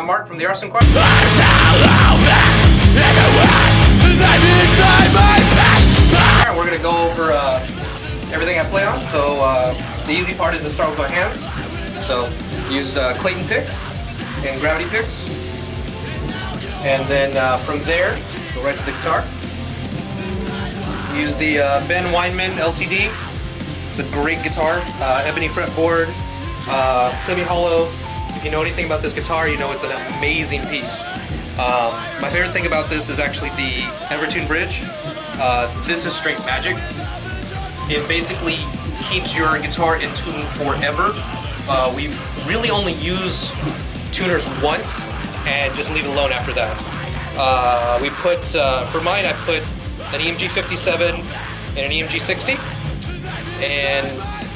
I'm Mark from the Arson Choir. We're going to go over everything I play on. So the easy part is to start with my hands. So use Clayton picks and gravity picks. And then from there, go right to the guitar. Use the Ben Weinman LTD. It's a great guitar, ebony fretboard, semi-hollow. If you know anything about this guitar, you know it's an amazing piece. My favorite thing about this is actually the Evertune bridge. This is straight magic. It basically keeps your guitar in tune forever. We really only use tuners once and just leave it alone after that. We put, for mine, I put an EMG 57 and an EMG 60. And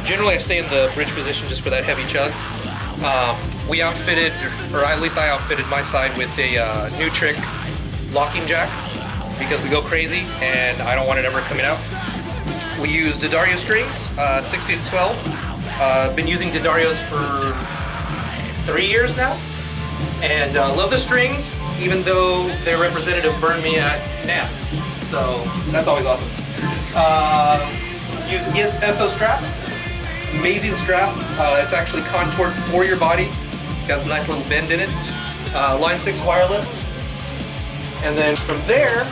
generally I stay in the bridge position just for that heavy chug. We outfitted, or at least I outfitted my side with a Neutrik locking jack because we go crazy and I don't want it ever coming out. We use D'Addario strings, 60 to 12. Been using D'Addarios for 3 years now and love the strings, even though their representative burned me at NAMM. So that's always awesome. Use ESO straps. Amazing strap. It's actually contoured for your body. Got a nice little bend in it. Line 6 wireless. And then from there,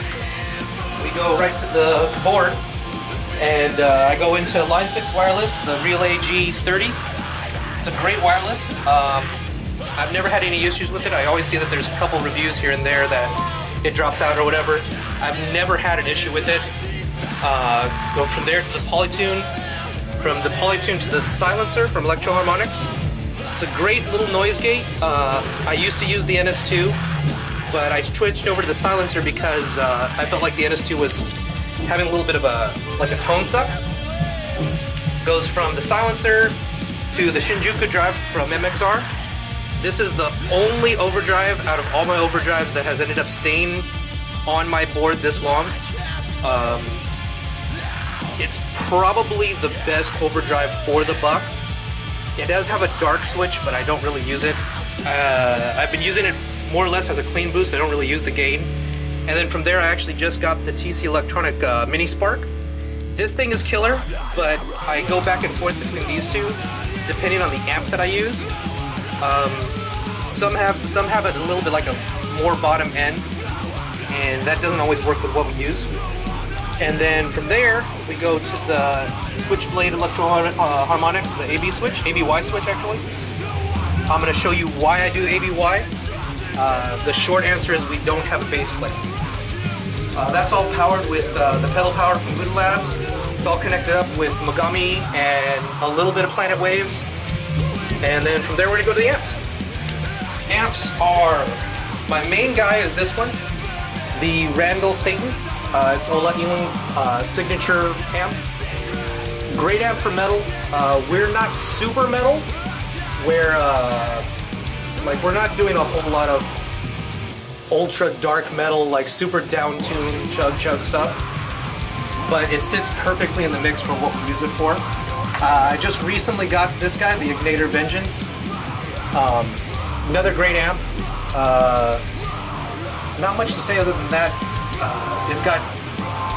we go right to the board. And I go into Line 6 wireless, the Relay G30. It's a great wireless. I've never had any issues with it. I always see that there's a couple reviews here and there that it drops out or whatever. I've never had an issue with it. Go from there to the Polytune. From the Polytune to the silencer from Electro Harmonix. It's a great little noise gate. I used to use the NS2, but I switched over to the silencer because I felt like the NS2 was having a little bit of a tone suck. Goes from the silencer to the Shinjuku drive from MXR. This is the only overdrive out of all my overdrives that has ended up staying on my board this long. It's probably the best overdrive for the buck. It does have a dark switch, but I don't really use it. I've been using it more or less as a clean boost. I don't really use the gain. And then from there, I actually just got the TC Electronic Mini Spark. This thing is killer, but I go back and forth between these two, depending on the amp that I use. Some have it a little bit like a more bottom end, and that doesn't always work with what we use. And then from there, we go to the Switchblade Electro Harmonix, the ABY switch actually. I'm going to show you why I do ABY. The short answer is we don't have a bass plate. That's all powered with the pedal power from Voodoo Labs. It's all connected up with Mogami and a little bit of Planet Waves. And then from there, we're going to go to the amps. Amps are, my main guy is this one, the Randall Satan. It's Ola Eland's signature amp. Great amp for metal. We're not super metal. We're not doing a whole lot of ultra dark metal, like super down-tuned chug stuff. But it sits perfectly in the mix for what we use it for. I just recently got this guy, the Ignator Vengeance. Another great amp. Not much to say other than that. It's got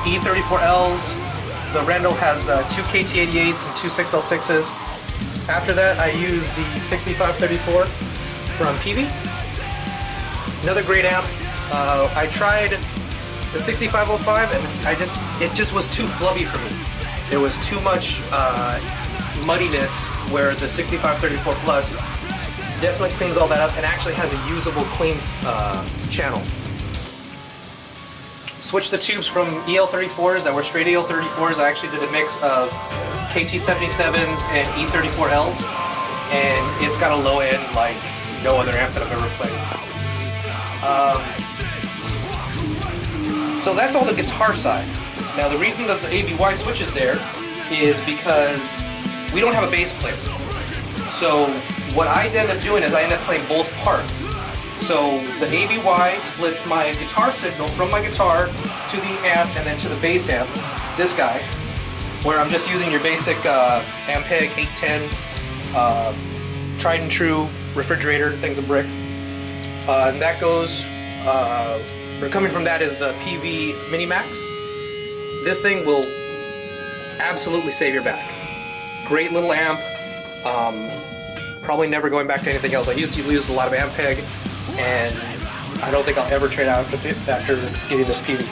E34Ls. The Randall has 2 KT88s and 2 6L6s. After that, I use the 6534 from Peavey. Another great amp. I tried the 6505 and it just was too flubby for me. There was too much muddiness, where the 6534 Plus definitely cleans all that up and actually has a usable clean channel. Switched the tubes from EL34s that were straight EL34s. I actually did a mix of KT77s and E34Ls, and it's got a low end like no other amp that I've ever played. So that's all the guitar side. Now the reason that the ABY switch is there is because we don't have a bass player. So what I end up doing is I end up playing both parts. So the ABY splits my guitar signal from my guitar to the amp and then to the bass amp, this guy, where I'm just using your basic Ampeg 810 tried and true refrigerator, thing's a brick. And that goes, or coming from that is the PV Minimax. This thing will absolutely save your back. Great little amp. Probably never going back to anything else. I used to use a lot of Ampeg, and I don't think I'll ever trade out after getting this PV.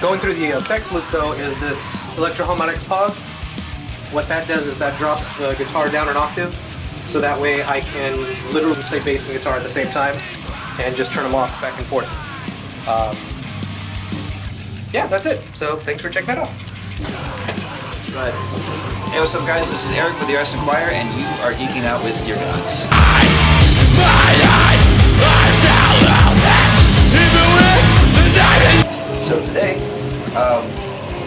Going through the effects loop though is this Electro Harmonix Pog. What that does is that drops the guitar down an octave, so that way I can literally play bass and guitar at the same time and just turn them off back and forth. Yeah, that's it. So thanks for checking that out. Right. Hey, what's up guys? This is Eric with the Arson Choir, and you are geeking out with Gear Gods. So today,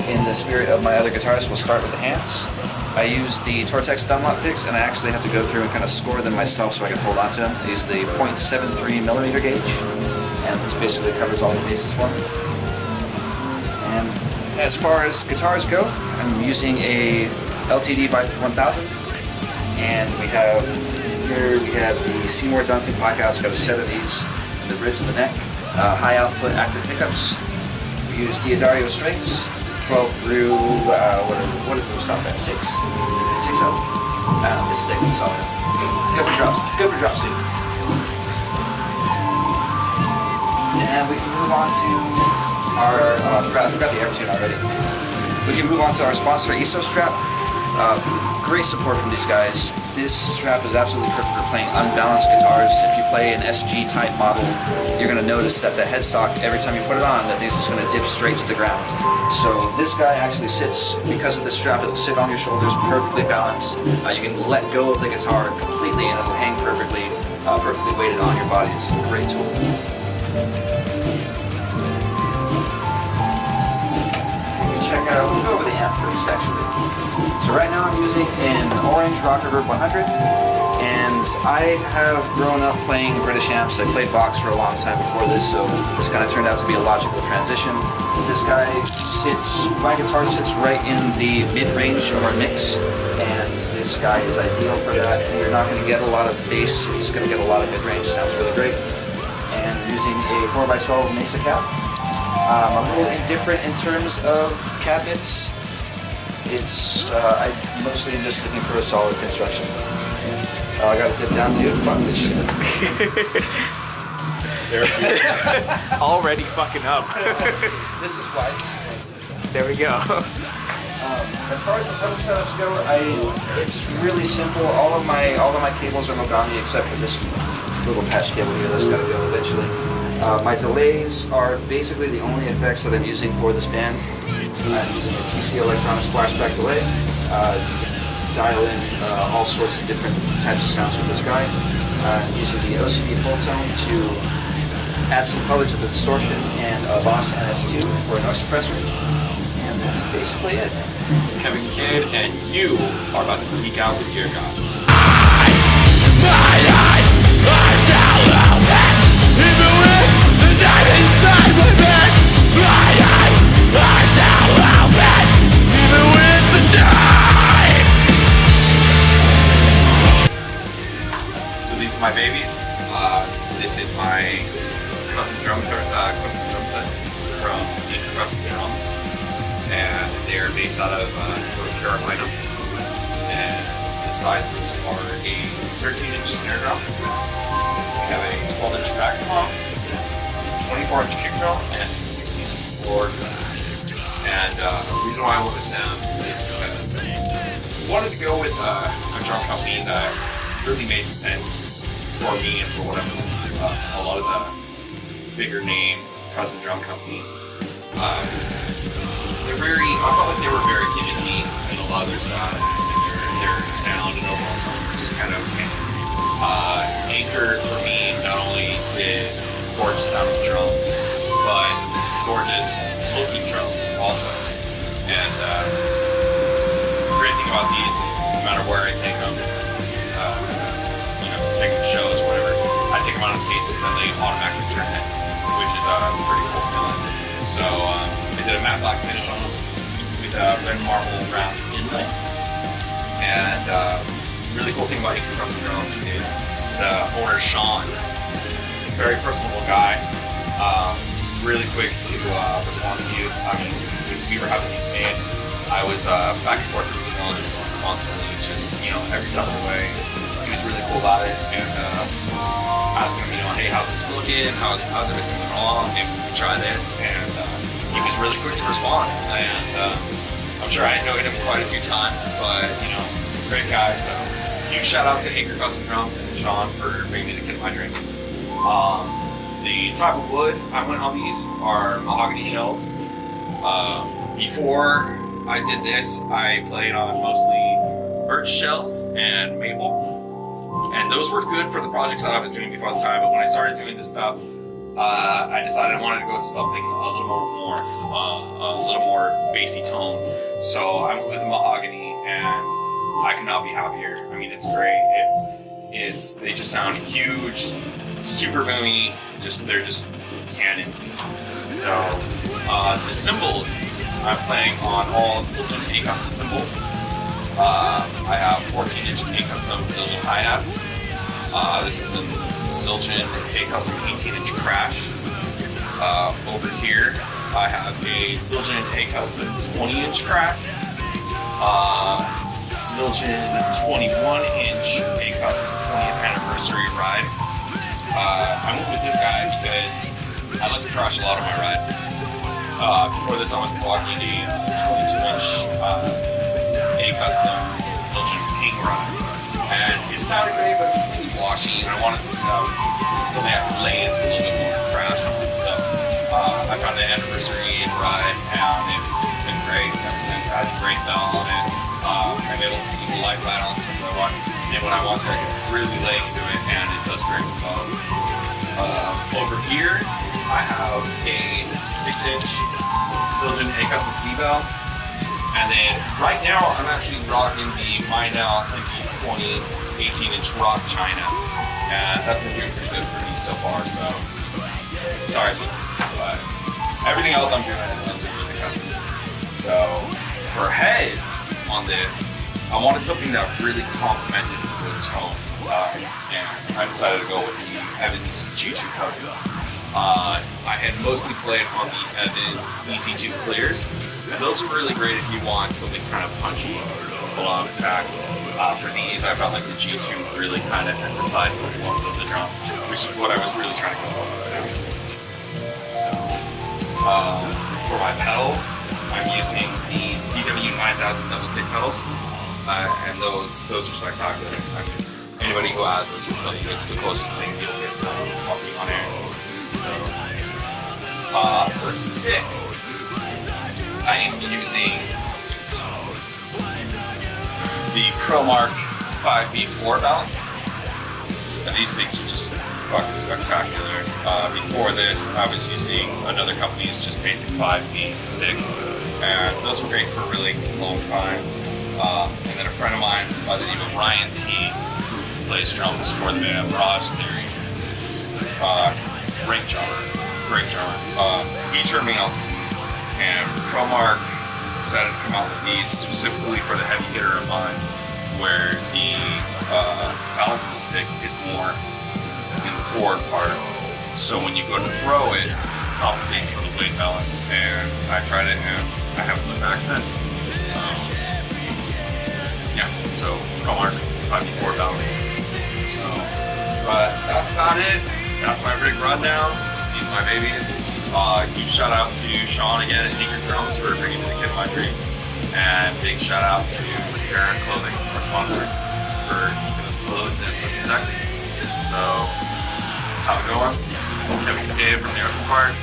in the spirit of my other guitarists, we'll start with the hands. I use the Tortex Dunlop picks, and I actually have to go through and kind of score them myself so I can hold on to them. I use the .73 millimeter gauge, and this basically covers all the bases for me. And as far as guitars go, I'm using a LTD 1000, and we have the Seymour Duncan Blackout. It's got a set of these in the bridge and the neck. High output active pickups. We use Diodario strings, 12 through, what did we stop at? 6? 6 of them. This thick, that's all. Go for drops. Go for drop suit. And we can move on to our, I forgot the Airtune already. We can move on to our sponsor, ESO Strap. Great support from these guys. This strap is absolutely perfect for playing unbalanced guitars. If you play an SG type model, you're going to notice that the headstock, every time you put it on, that thing's just going to dip straight to the ground. So this guy actually sits, because of the strap, it'll sit on your shoulders perfectly balanced. You can let go of the guitar completely and it'll hang perfectly, perfectly weighted on your body. It's a great tool. Check out, we'll go over the amp first actually. So right now I'm using an orange Rocker Reverb 100, and I have grown up playing British amps. I played Vox for a long time before this, so this kind of turned out to be a logical transition. This guy my guitar sits right in the mid-range of our mix, and this guy is ideal for that. And you're not going to get a lot of bass, you're just going to get a lot of mid-range. Sounds really great. And using a 4x12 Mesa cap. I'm a little indifferent in terms of cabinets. I'm mostly just looking for a solid construction. I gotta dip down to fuck this shit. Already fucking up. This is why. There we go. As far as the pedal setups go, it's really simple. All of my cables are Mogami except for this little patch cable here that's gotta go eventually. My delays are basically the only effects that I'm using for this band. I'm using a TC Electronics flashback delay. You can dial in all sorts of different types of sounds with this guy. I'm using the OCD full tone to add some color to the distortion, and a Boss NS2 for a noise suppressor. And that's basically it. It's Kevin Kidd, and you are about to geek out with Gear Gods. Even with the knife inside my back, my eyes shall open. Even with the knife. So these are my babies. This is my custom drum set from Deep Custom Drums, and they're based out of North Carolina. And the sizes are a 13-inch snare drum. We have a 12-inch back drum, 24-inch kick drum, and 16-inch floor drum. And the reason why I went with them is because I wanted to go with a drum company that really made sense for me and for what I'm doing. A lot of the bigger name custom drum companies, I felt like they were very gimmicky in a lot of their styles, and their sound and overall tone were just kind of Anchor for me not only did gorgeous sounding drums, but gorgeous looking drums also. And the great thing about these is no matter where I take them, take them to shows or whatever, I take them out of cases, then they automatically turn heads, which is a pretty cool feeling. So I did a matte black finish on them with a red marble round inlay. And really cool thing about Anchor Custom Drums is the owner, Sean. Very personable guy. Really quick to respond to you. I mean, when we were having these made, I was back and forth with emails constantly, just, you know, every step of the way. He was really cool about it, and asking him, you know, hey, how's this looking? How's everything going along? Maybe we can try this. And he was really quick to respond. And I'm sure I annoyed him quite a few times, but, you know, great guy. So huge shout out to Acre Custom Drums and Sean for bringing me the kit of my dreams. The type of wood I went on these are mahogany shells. Before I did this, I played on mostly birch shells and maple, and those were good for the projects that I was doing before the time. But when I started doing this stuff, I decided I wanted to go to something a little more warmth, a little more bassy tone. So I went with mahogany, and I could not be happier. I mean, it's great. They just sound huge, super boomy. They're just cannons. So the cymbals, I'm playing on all Zildjian A-Custom cymbals. I have 14-inch A-Custom Zildjian hi-hats. This is a Zildjian A-Custom 18-inch crash. Over here, I have a Zildjian A-Custom 20-inch crash. Zildjian 21-inch A-Custom 20th anniversary ride. I went with this guy because I like to crash a lot of my rides. Before this, I was walking a 22-inch A-Custom Zildjian King ride. And it sounded great, but it was really washy, and I wanted something that was something I could lay into a little bit more crash on. So I found the anniversary ride, and it's been great ever since. It has a great bell on it. I'm able to use the light balance if I want. And when I want to, I can really lay into it, and it does great for both. Over here, I have a 6-inch Zildjian A-Custom C-Bell. And then right now, I'm actually rocking the Meinel MB20 18-inch Rock China. And that's been doing pretty good for me so far, so sorry, but everything else I'm doing is considered custom. So for heads on this, I wanted something that really complemented the tone, and I decided to go with the Evans G2 cover. I had mostly played on the Evans EC2 clears, and those are really great if you want something kind of punchy, a lot of attack. For these, I felt like the G2 really kind of emphasized the warmth of the drum, which is what I was really trying to go for. So, for my pedals, I'm using the DW9000 double kick pedals, and those are spectacular. I mean, anybody who has those will tell you it's the closest thing you'll get to walking on air. So, for sticks, I am using the ProMark 5B4 balance, and these things are just fucking spectacular. Before this, I was using another company's just basic 5B stick, and those were great for a really long time. And then a friend of mine by the name of Ryan Teagues, who plays drums for the band Mirage Theory, great drummer. He turned me on to these, and ProMark decided to come out with these specifically for the heavy hitter of mine, where the balance of the stick is more in the forward part. So when you go to throw it, it compensates for the weight balance. And I tried it, and I haven't looked back since. So yeah, so ProMark 5B4 balance. So, but that's about it. That's my rig rundown. These are my babies. Huge shout out to Sean again at Acre Drums for bringing me the kit of my dreams. And big shout out to Jared Clothing, our sponsor, for keeping us clothed and looking sexy. So, have a good one. Kevin K from the Earth Empire.